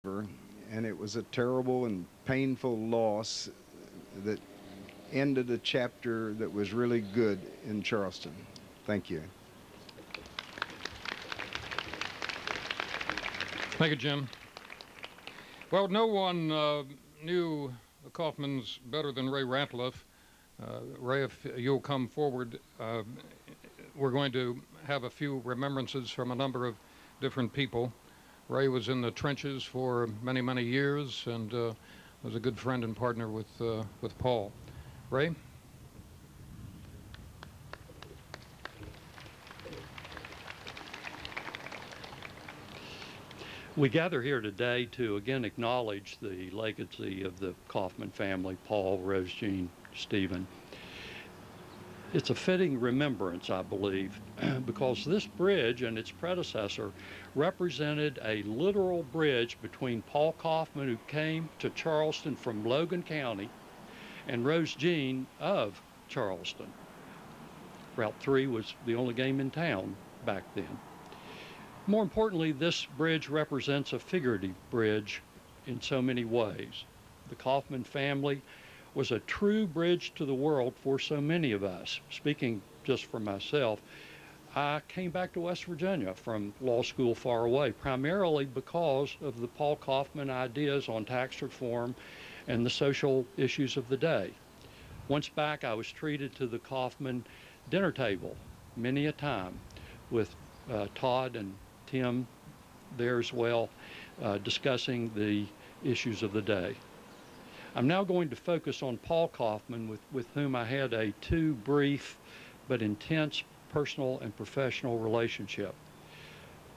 And it was a terrible and painful loss that ended a chapter that was really good in Charleston. Thank you. Thank you, Jim. Well, no one knew the Kaufmans better than Ray Ratliff. Ray, if you'll come forward, we're going to have a few remembrances from a number of different people. Ray was in the trenches for many, many years and was a good friend and partner with Paul. Ray? We gather here today to again acknowledge the legacy of the Kaufman family, Paul, Rose Jean, Stephen. It's a fitting remembrance, I believe, because this bridge and its predecessor represented a literal bridge between Paul Kaufman, who came to Charleston from Logan County, and Rose Jean of Charleston. Route 3 was the only game in town back then. More importantly, this bridge represents a figurative bridge in so many ways. The Kaufman family was a true bridge to the world for so many of us. Speaking just for myself, I came back to West Virginia from law school far away, primarily because of the Paul Kaufman ideas on tax reform and the social issues of the day. Once back, I was treated to the Kaufman dinner table many a time with Todd and Tim there as well, discussing the issues of the day. I'm now going to focus on Paul Kaufman, with whom I had a too brief but intense personal and professional relationship.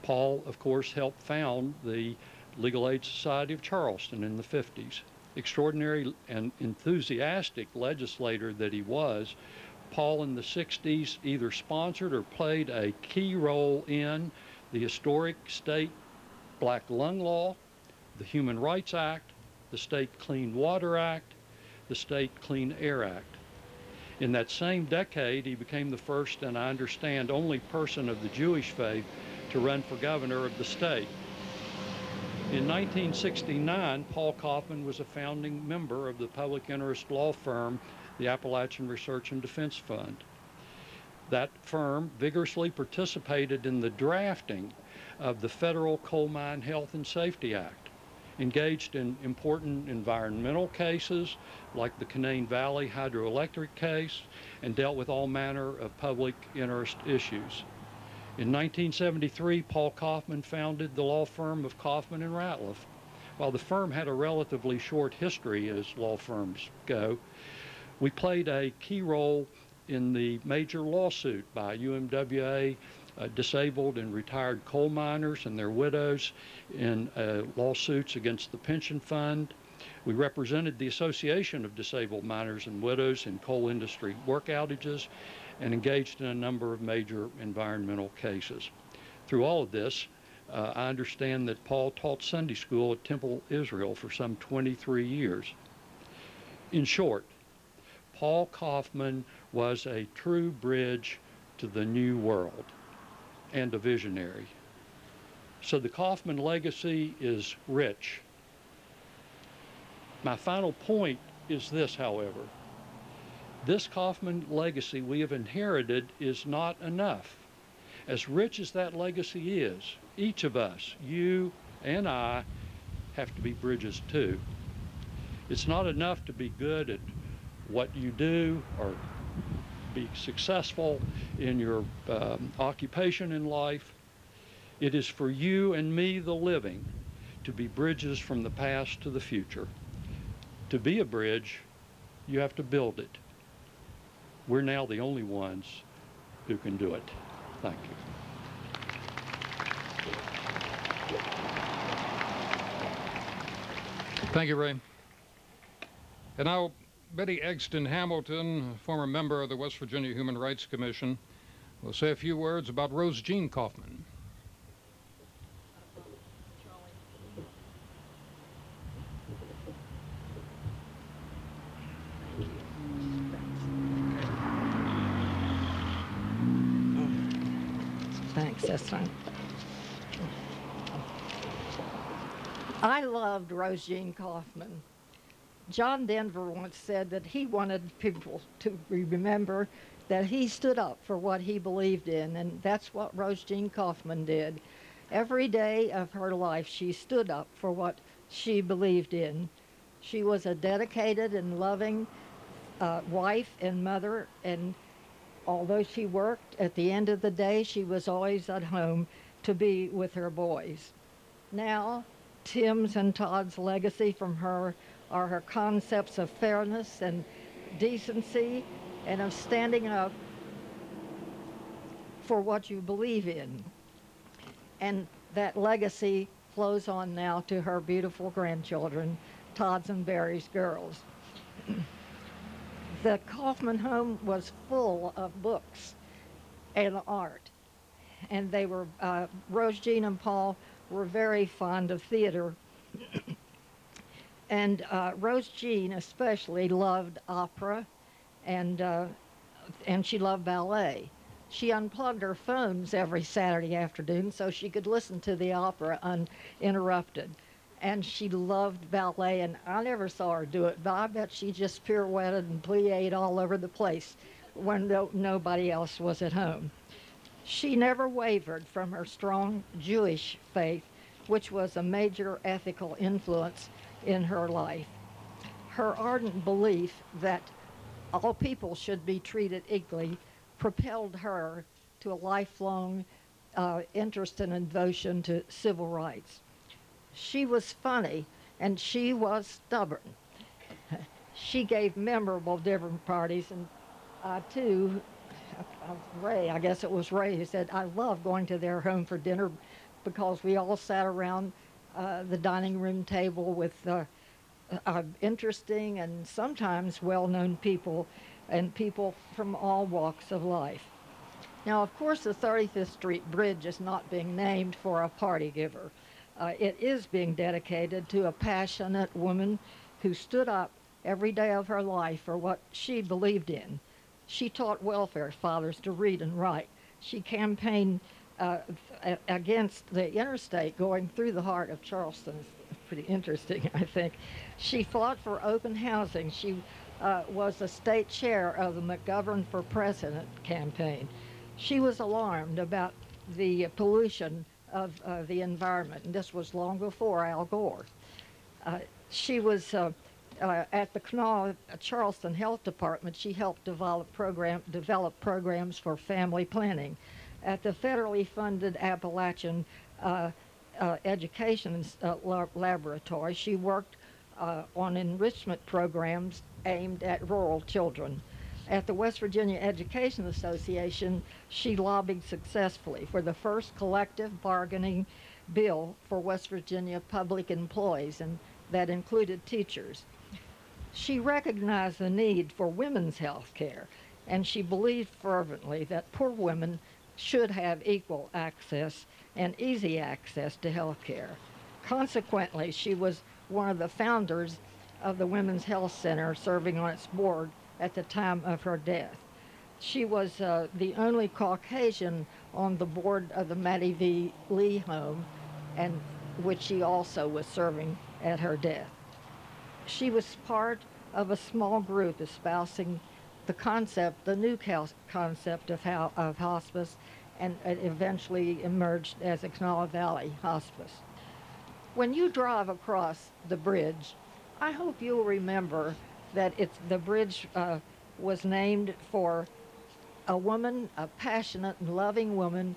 Paul, of course, helped found the Legal Aid Society of Charleston in the 50s. Extraordinary and enthusiastic legislator that he was, Paul in the 60s either sponsored or played a key role in the historic state black lung law, the Human Rights Act, the State Clean Water Act, the State Clean Air Act. In that same decade, he became the first, and I understand only person of the Jewish faith to run for governor of the state. In 1969, Paul Kaufman was a founding member of the public interest law firm, the Appalachian Research and Defense Fund. That firm vigorously participated in the drafting of the Federal Coal Mine Health and Safety Act, engaged in important environmental cases like the Canaan Valley hydroelectric case, and dealt with all manner of public interest issues. In 1973, Paul Kaufman founded the law firm of Kaufman and Ratliff. While the firm had a relatively short history as law firms go, we played a key role in the major lawsuit by UMWA disabled and retired coal miners and their widows in lawsuits against the pension fund. We represented the Association of Disabled Miners and Widows in coal industry work outages and engaged in a number of major environmental cases. Through all of this, I understand that Paul taught Sunday school at Temple Israel for some 23 years. In short, Paul Kaufman was a true bridge to the new world and a visionary. So the Kaufman legacy is rich. My final point is this, however. This Kaufman legacy we have inherited is not enough. As rich as that legacy is, each of us, you and I, have to be bridges too. It's not enough to be good at what you do or be successful in your occupation in life. It is for you and me, the living, to be bridges from the past to the future. To be a bridge, you have to build it. We're now the only ones who can do it. Thank you. Thank you, Ray. And now, Betty Egston Hamilton, former member of the West Virginia Human Rights Commission, will say a few words about Rose Jean Kaufman. Thanks, that's fine. I loved Rose Jean Kaufman. John Denver once said that he wanted people to remember that he stood up for what he believed in, and that's what Rose Jean Kaufman did. Every day of her life, she stood up for what she believed in. She was a dedicated and loving wife and mother, and although she worked, at the end of the day, she was always at home to be with her boys. Now, Tim's and Todd's legacy from her are her concepts of fairness and decency and of standing up for what you believe in. And that legacy flows on now to her beautiful grandchildren, Todd's and Barry's girls. The Kaufman home was full of books and art, and they were, Rose Jean and Paul were very fond of theater. And Rose Jean especially loved opera, and she loved ballet. She unplugged her phones every Saturday afternoon so she could listen to the opera uninterrupted. And she loved ballet, and I never saw her do it, but I bet she just pirouetted and plied all over the place when nobody else was at home. She never wavered from her strong Jewish faith, which was a major ethical influence in her life. Her ardent belief that all people should be treated equally propelled her to a lifelong interest and devotion to civil rights. She was funny, and she was stubborn. She gave memorable dinner parties, and Ray, I guess it was Ray who said, I love going to their home for dinner because we all sat around the dining room table with interesting and sometimes well-known people, and people from all walks of life. Now, of course, the 35th Street Bridge is not being named for a party giver. It is being dedicated to a passionate woman who stood up every day of her life for what she believed in. She taught welfare fathers to read and write. She campaigned against the interstate going through the heart of Charleston. It's pretty interesting, I think. She fought for open housing. She was the state chair of the McGovern for President campaign. She was alarmed about the pollution of the environment, and this was long before Al Gore. She was at the Kanawha Charleston Health Department. She helped develop programs for family planning. At the federally funded Appalachian Education Laboratory, she worked on enrichment programs aimed at rural children. At the West Virginia Education Association, she lobbied successfully for the first collective bargaining bill for West Virginia public employees, and that included teachers. She recognized the need for women's health care, and she believed fervently that poor women should have equal access and easy access to health care. Consequently, she was one of the founders of the Women's Health Center, serving on its board at the time of her death. She was the only Caucasian on the board of the Mattie V. Lee home, and which she also was serving at her death. She was part of a small group espousing the new concept of hospice, and it eventually emerged as a Kanawha Valley Hospice. When you drive across the bridge, I hope you'll remember that the bridge was named for a woman, a passionate and loving woman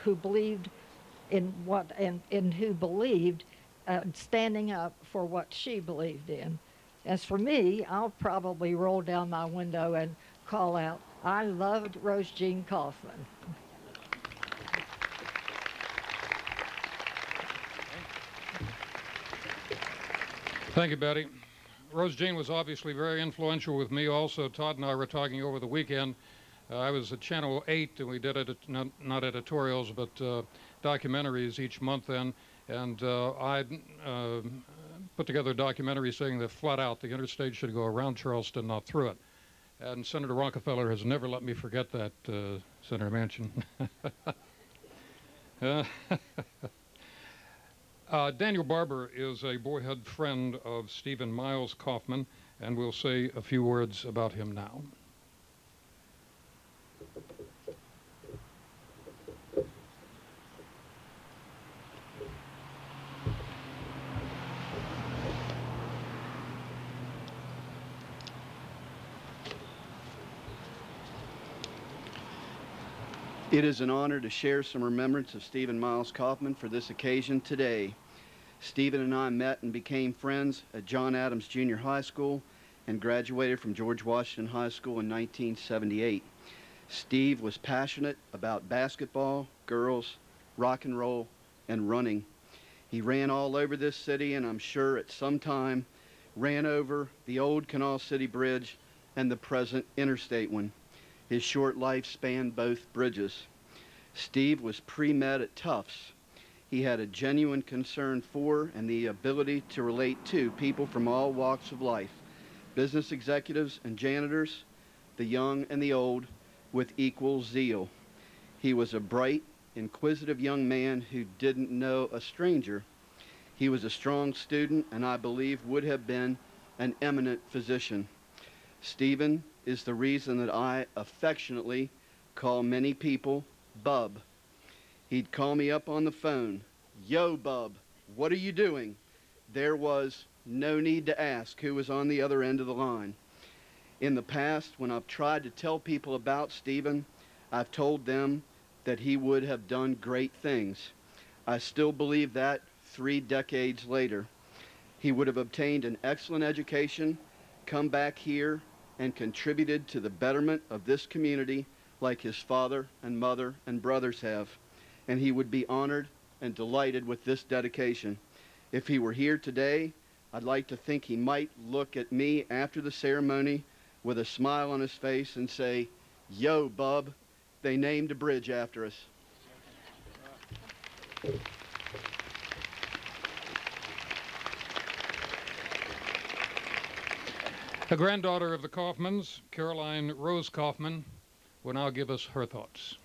who believed in who believed standing up for what she believed in. As for me, I'll probably roll down my window and call out, I loved Rose Jean Kaufman. Thank you, Betty. Rose Jean was obviously very influential with me also. Todd and I were talking over the weekend. I was at Channel 8, and we did not editorials, but documentaries each month then. And I put together a documentary saying that flat out the interstate should go around Charleston, not through it. And Senator Rockefeller has never let me forget that, Senator Manchin. Daniel Barber is a boyhood friend of Stephen Miles Kaufman, and we'll say a few words about him now. It is an honor to share some remembrance of Stephen Miles Kaufman for this occasion today. Stephen and I met and became friends at John Adams Junior High School and graduated from George Washington High School in 1978. Steve was passionate about basketball, girls, rock and roll, and running. He ran all over this city, and I'm sure at some time ran over the old Canal City Bridge and the present interstate one. His short life spanned both bridges. Steve was pre-med at Tufts. He had a genuine concern for and the ability to relate to people from all walks of life, business executives and janitors, the young and the old, with equal zeal. He was a bright, inquisitive young man who didn't know a stranger. He was a strong student and I believe would have been an eminent physician. Stephen is the reason that I affectionately call many people Bub. He'd call me up on the phone, "Yo, Bub, what are you doing?" There was no need to ask who was on the other end of the line. In the past, when I've tried to tell people about Stephen, I've told them that he would have done great things. I still believe that 3 decades later. He would have obtained an excellent education, come back here, and contributed to the betterment of this community like his father and mother and brothers have. And he would be honored and delighted with this dedication. If he were here today, I'd like to think he might look at me after the ceremony with a smile on his face and say, "Yo, Bub, they named a bridge after us." A granddaughter of the Kaufmans, Caroline Rose Kaufman, will now give us her thoughts.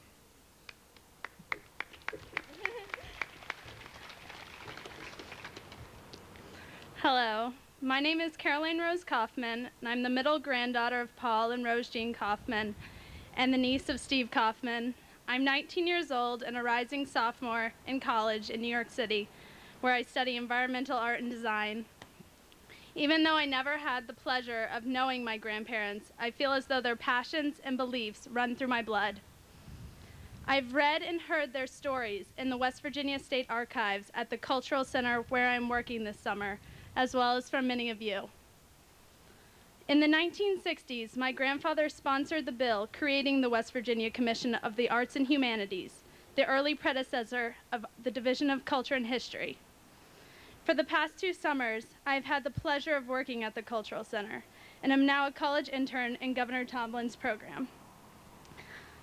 Hello, my name is Caroline Rose Kaufman, and I'm the middle granddaughter of Paul and Rose Jean Kaufman, and the niece of Steve Kaufman. I'm 19 years old and a rising sophomore in college in New York City, where I study environmental art and design. Even though I never had the pleasure of knowing my grandparents, I feel as though their passions and beliefs run through my blood. I've read and heard their stories in the West Virginia State Archives at the Cultural Center where I'm working this summer, as well as from many of you. In the 1960s, my grandfather sponsored the bill creating the West Virginia Commission of the Arts and Humanities, the early predecessor of the Division of Culture and History. For the past 2 summers, I've had the pleasure of working at the Cultural Center, and am now a college intern in Governor Tomlin's program.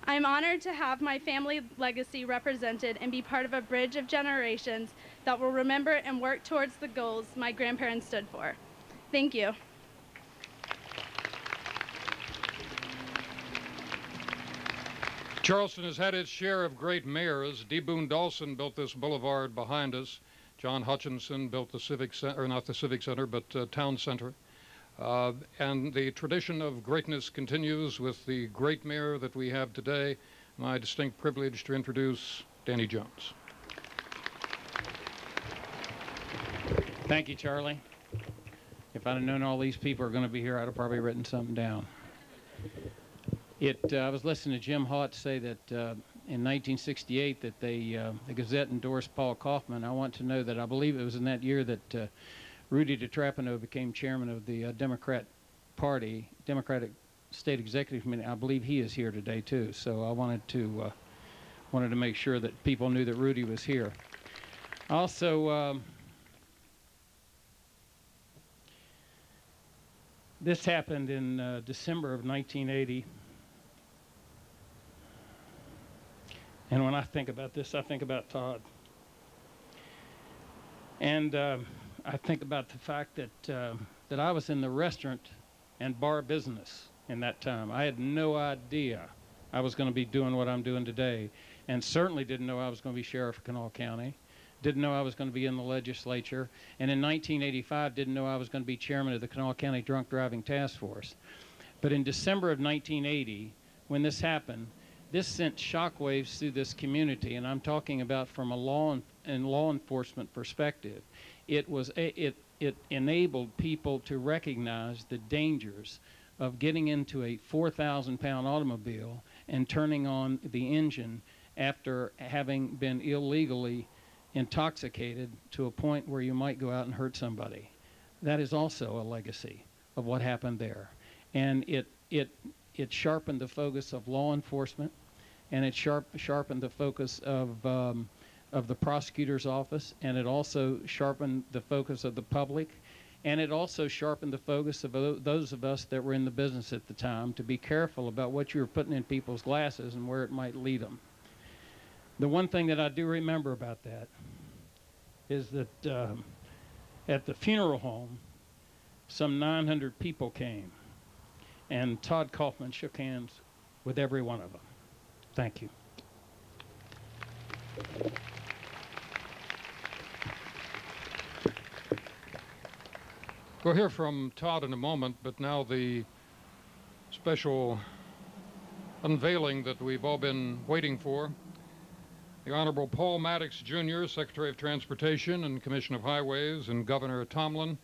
I'm honored to have my family legacy represented and be part of a bridge of generations that will remember and work towards the goals my grandparents stood for. Thank you. Charleston has had its share of great mayors. D. Boone Dawson built this boulevard behind us. John Hutchinson built the Civic Center, or not the Civic Center, but Town Center. And the tradition of greatness continues with the great mayor that we have today. My distinct privilege to introduce Danny Jones. Thank you, Charlie. If I'd have known all these people are going to be here, I'd have probably written something down. I was listening to Jim Haught say that in 1968 that the Gazette endorsed Paul Kaufman. I want to know that I believe it was in that year that Rudy DeTrapano became chairman of the Democratic State Executive Committee. I believe he is here today too. So I wanted to make sure that people knew that Rudy was here. Also, this happened in December of 1980. And when I think about this, I think about Todd. And I think about the fact that I was in the restaurant and bar business in that time. I had no idea I was going to be doing what I'm doing today, and certainly didn't know I was going to be sheriff of Kanawha County, didn't know I was going to be in the legislature, and in 1985 didn't know I was going to be chairman of the Kanawha County Drunk Driving Task Force. But in December of 1980, when this happened, this sent shockwaves through this community, and I'm talking about from a law enforcement perspective. It enabled people to recognize the dangers of getting into a 4,000-pound automobile and turning on the engine after having been illegally intoxicated to a point where you might go out and hurt somebody. That is also a legacy of what happened there. And it sharpened the focus of law enforcement, and it sharpened the focus of the prosecutor's office, and it also sharpened the focus of the public, and it also sharpened the focus of those of us that were in the business at the time to be careful about what you were putting in people's glasses and where it might lead them. The one thing that I do remember about that is that at the funeral home, some 900 people came, and Todd Kaufman shook hands with every one of them. Thank you. We'll hear from Todd in a moment, but now the special unveiling that we've all been waiting for. The Honorable Paul Maddox, Jr., Secretary of Transportation and Commission of Highways, and Governor Tomlin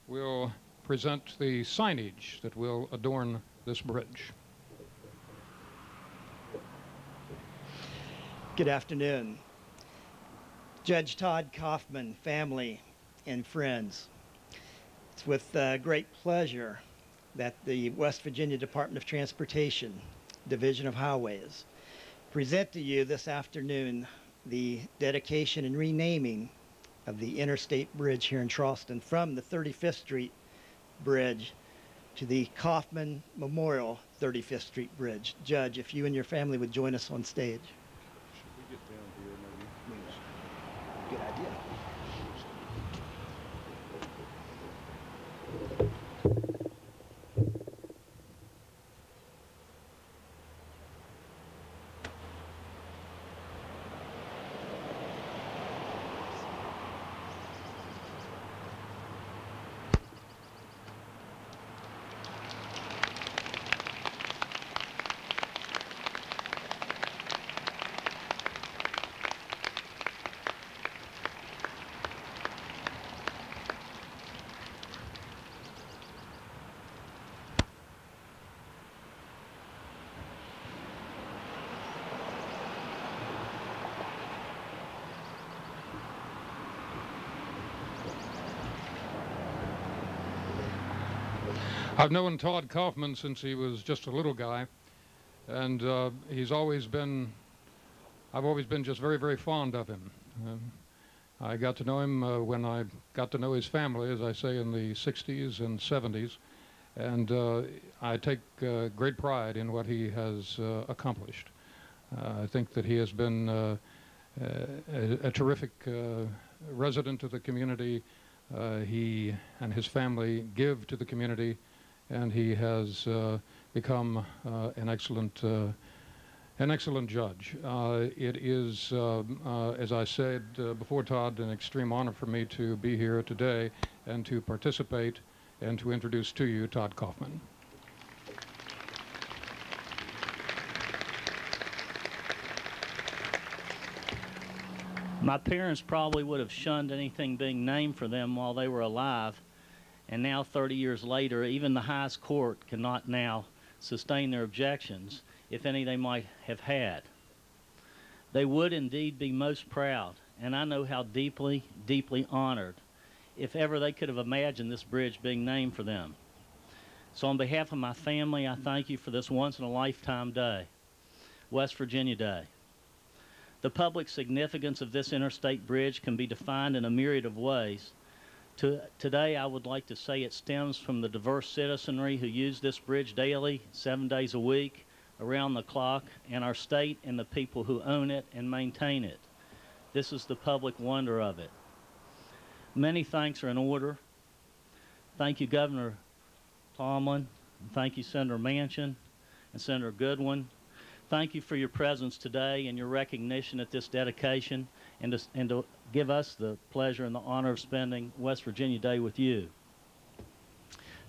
will present the signage that will adorn this bridge. Good afternoon. Judge Todd Kaufman, family, and friends. It's with great pleasure that the West Virginia Department of Transportation, Division of Highways, present to you this afternoon the dedication and renaming of the Interstate Bridge here in Charleston from the 35th Street Bridge to the Kaufman Memorial 35th Street Bridge. Judge, if you and your family would join us on stage. Should we get down here maybe? Good idea. I've known Todd Kaufman since he was just a little guy, and I've always been just very, very fond of him. I got to know him when I got to know his family, as I say, in the 60s and 70s, and I take great pride in what he has accomplished. I think that he has been a terrific resident of the community. He and his family give to the community, and he has become an excellent judge. It is, as I said before, Todd, an extreme honor for me to be here today and to participate and to introduce to you Todd Kaufman. My parents probably would have shunned anything being named for them while they were alive, and now 30 years later, even the highest court cannot now sustain their objections, if any they might have had. They would indeed be most proud, and I know how deeply, deeply honored, if ever they could have imagined this bridge being named for them. So on behalf of my family, I thank you for this once-in-a-lifetime day, West Virginia Day. The public significance of this interstate bridge can be defined in a myriad of ways. Today, I would like to say it stems from the diverse citizenry who use this bridge daily, 7 days a week, around the clock, and our state and the people who own it and maintain it. This is the public wonder of it. Many thanks are in order. Thank you, Governor Tomlin, and thank you, Senator Manchin and Senator Goodwin. Thank you for your presence today and your recognition at this dedication and to give us the pleasure and the honor of spending West Virginia Day with you.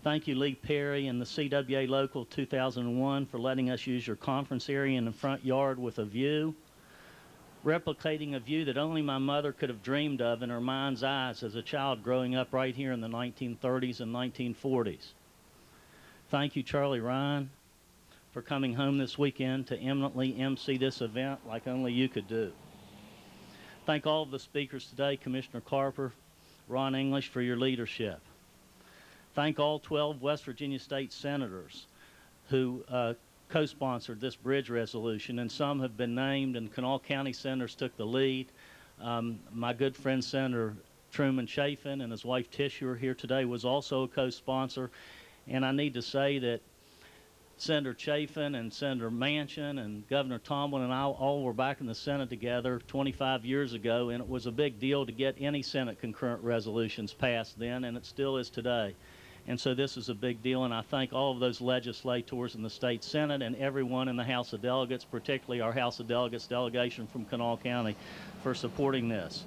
Thank you, Lee Perry and the CWA Local 2001 for letting us use your conference area in the front yard with a view, replicating a view that only my mother could have dreamed of in her mind's eyes as a child growing up right here in the 1930s and 1940s. Thank you, Charlie Ryan, for coming home this weekend to eminently MC this event like only you could do. Thank all of the speakers today, Commissioner Carper, Ron English, for your leadership. Thank all 12 West Virginia State Senators who co-sponsored this bridge resolution, and some have been named, and Kanawha County Senators took the lead. My good friend Senator Truman Chafin and his wife Tish, who are here today, was also a co-sponsor. And I need to say that Senator Chafin and Senator Manchin and Governor Tomlin and I all were back in the Senate together 25 years ago, and it was a big deal to get any Senate concurrent resolutions passed then, and it still is today. And so this is a big deal, and I thank all of those legislators in the state Senate and everyone in the House of Delegates, particularly our House of Delegates delegation from Kanawha County, for supporting this.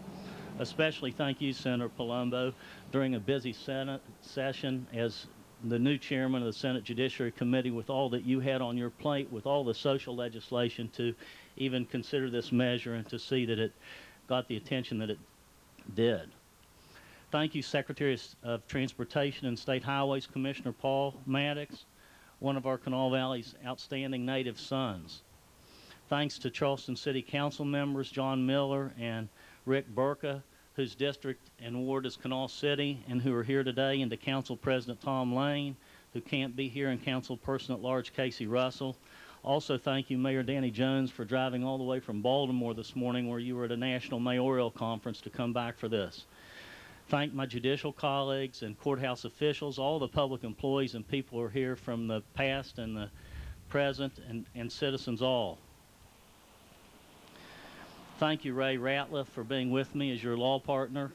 Especially thank you, Senator Palumbo, during a busy Senate session as the new chairman of the Senate Judiciary Committee, with all that you had on your plate, with all the social legislation, to even consider this measure and to see that it got the attention that it did. Thank you, Secretary of Transportation and State Highways, Commissioner Paul Maddox, one of our Kanawha Valley's outstanding native sons. Thanks to Charleston City Council members John Miller and Rick Burka, whose district and ward is Kanawha City and who are here today, and to Council President Tom Lane, who can't be here, and Council Person at Large Casey Russell. Also thank you, Mayor Danny Jones, for driving all the way from Baltimore this morning, where you were at a national mayoral conference, to come back for this. Thank my judicial colleagues and courthouse officials, all the public employees and people who are here from the past and the present, and citizens all. Thank you, Ray Ratliff, for being with me as your law partner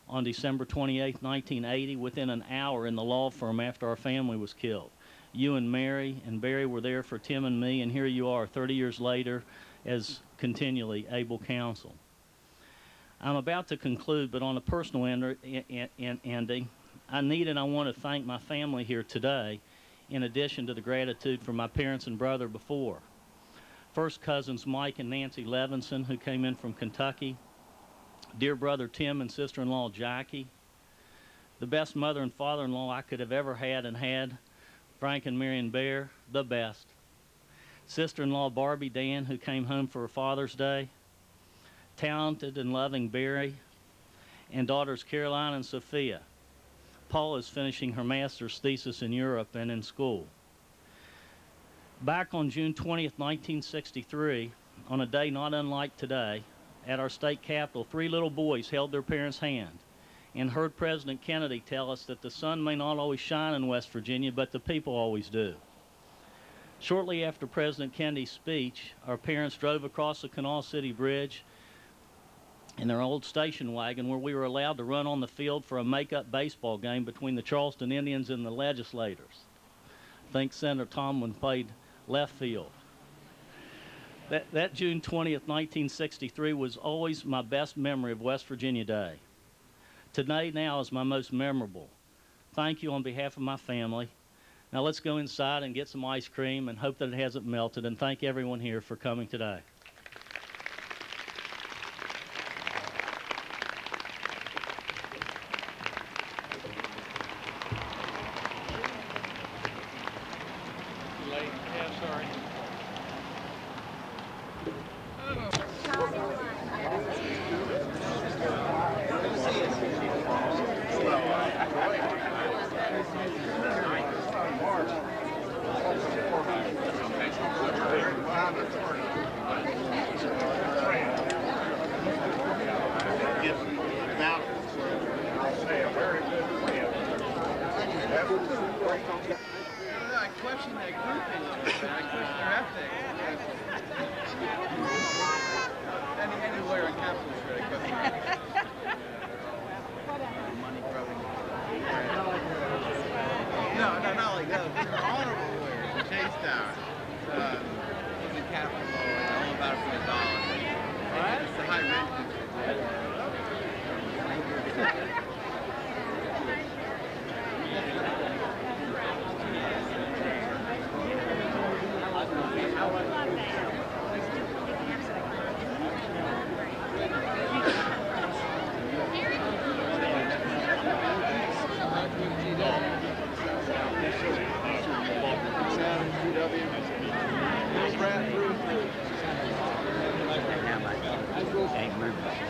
on December 28, 1980, within an hour in the law firm after our family was killed. You and Mary and Barry were there for Tim and me, and here you are 30 years later as continually able counsel. I'm about to conclude, but on a personal ending, I need and I want to thank my family here today, in addition to the gratitude for my parents and brother before. First cousins Mike and Nancy Levinson, who came in from Kentucky, dear brother Tim and sister-in-law Jackie, the best mother and father-in-law I could have ever had, Frank and Marion Bear, the best. Sister-in-law Barbie Dan, who came home for her Father's Day, talented and loving Barry, and daughters Caroline and Sophia. Paul is finishing her master's thesis in Europe and in school. Back on June 20th, 1963, on a day not unlike today, at our state capitol, 3 little boys held their parents' hand and heard President Kennedy tell us that the sun may not always shine in West Virginia, but the people always do. Shortly after President Kennedy's speech, our parents drove across the Kanawha City Bridge in their old station wagon, where we were allowed to run on the field for a make-up baseball game between the Charleston Indians and the legislators. I think Senator Tomlin played left field. That June 20th, 1963 was always my best memory of West Virginia Day. Today now is my most memorable. Thank you on behalf of my family. Now let's go inside and get some ice cream and hope that it hasn't melted, and thank everyone here for coming today.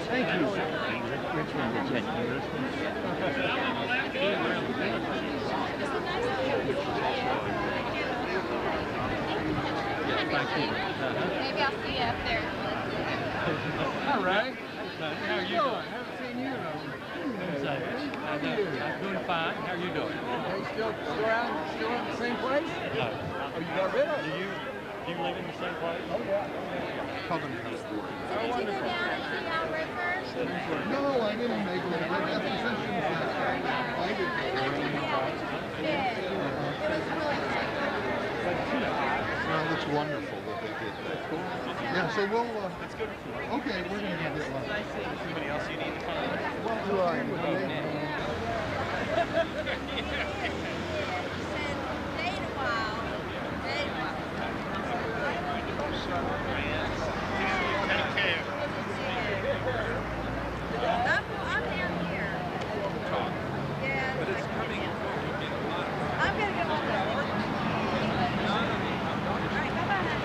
Thank you. Maybe I'll see you up there. All right. How are you doing? I haven't seen you in a I'm doing fine. How are you doing? Are you still in the same place? No. Oh, you got rid of it? Do you live in the same place? Oh, yeah. Covenant House. So did you go down and see Al River? No, I didn't make it. I got the sessions last night. I didn't. Yeah. It was really Well, that's wonderful that they did that. Cool. Yeah, so we'll, that's good. Okay, we're going to go get lunch. Anybody else you need to come? Well, Stayed a while. I'm down here. Yeah. But it's coming. I'm going to go on there. All right, bye-bye.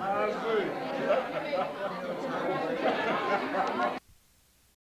I see.